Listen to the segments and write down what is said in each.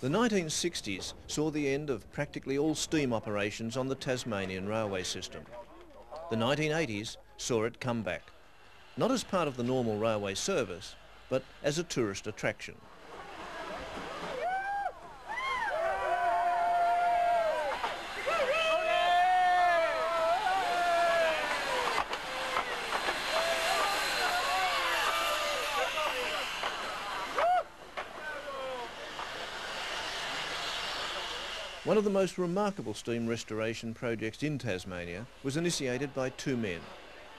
The 1960s saw the end of practically all steam operations on the Tasmanian railway system. The 1980s saw it come back, not as part of the normal railway service, but as a tourist attraction. One of the most remarkable steam restoration projects in Tasmania was initiated by two men,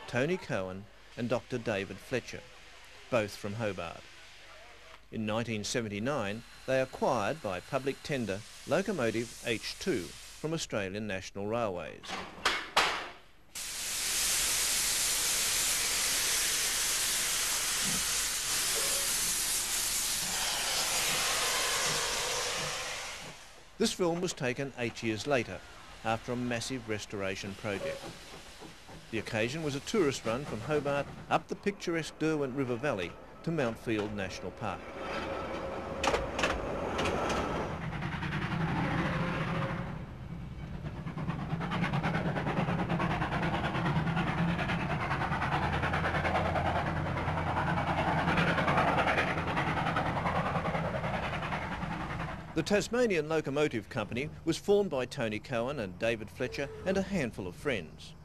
Tony Cohen and Dr. David Fletcher, both from Hobart. In 1979, they acquired by public tender locomotive H2 from Australian National Railways. This film was taken 8 years later, after a massive restoration project. The occasion was a tourist run from Hobart up the picturesque Derwent River Valley to Mountfield National Park. The Tasmanian Locomotive Company was formed by Tony Cohen and David Fletcher and a handful of friends.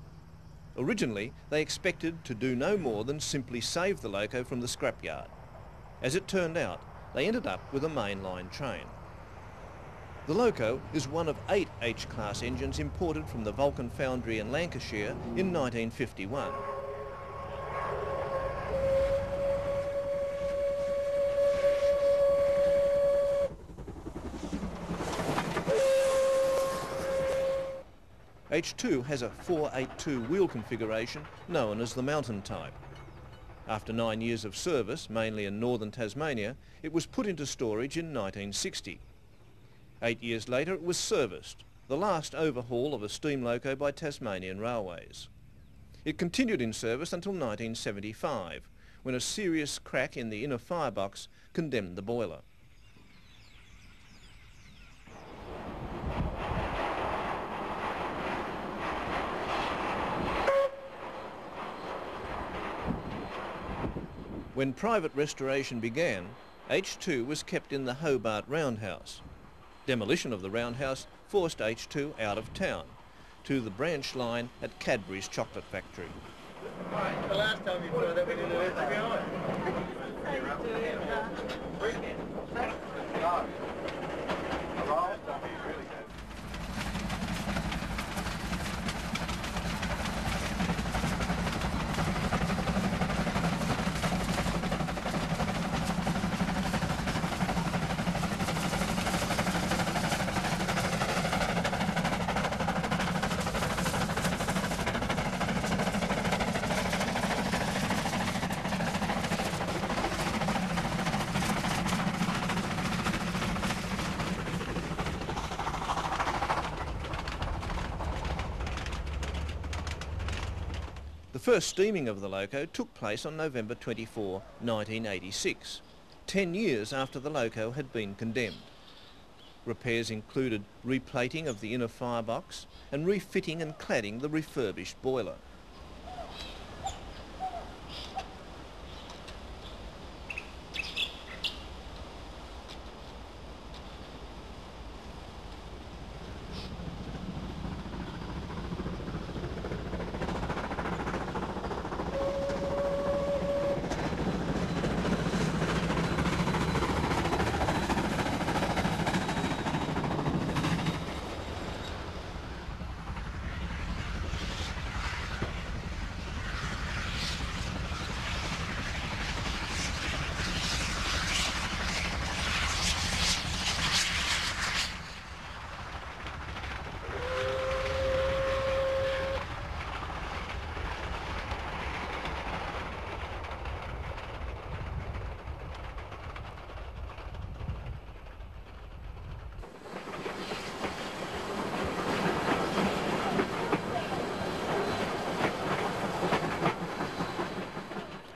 Originally, they expected to do no more than simply save the loco from the scrapyard. As it turned out, they ended up with a mainline train. The loco is one of 8 H-class engines imported from the Vulcan Foundry in Lancashire in 1951. H2 has a 482 wheel configuration known as the mountain type. After 9 years of service, mainly in northern Tasmania, it was put into storage in 1960. 8 years later it was serviced, the last overhaul of a steam loco by Tasmanian Railways. It continued in service until 1975, when a serious crack in the inner firebox condemned the boiler. When private restoration began, H2 was kept in the Hobart Roundhouse. Demolition of the roundhouse forced H2 out of town, to the branch line at Cadbury's chocolate factory. The last time you saw that we didn't have to go. The first steaming of the loco took place on November 24, 1986, 10 years after the loco had been condemned. Repairs included replating of the inner firebox and refitting and cladding the refurbished boiler.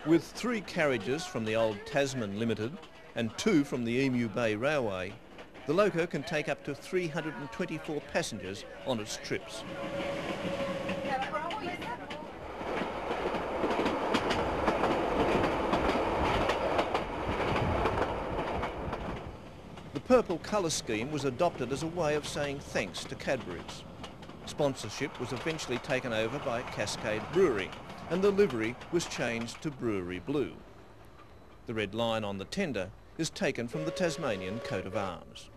With 3 carriages from the old Tasman Limited and 2 from the Emu Bay Railway, The loco can take up to 324 passengers on its trips. The purple colour scheme was adopted as a way of saying thanks to Cadbury's. Sponsorship was eventually taken over by Cascade Brewery, and the livery was changed to Brewery Blue. The red line on the tender is taken from the Tasmanian coat of arms.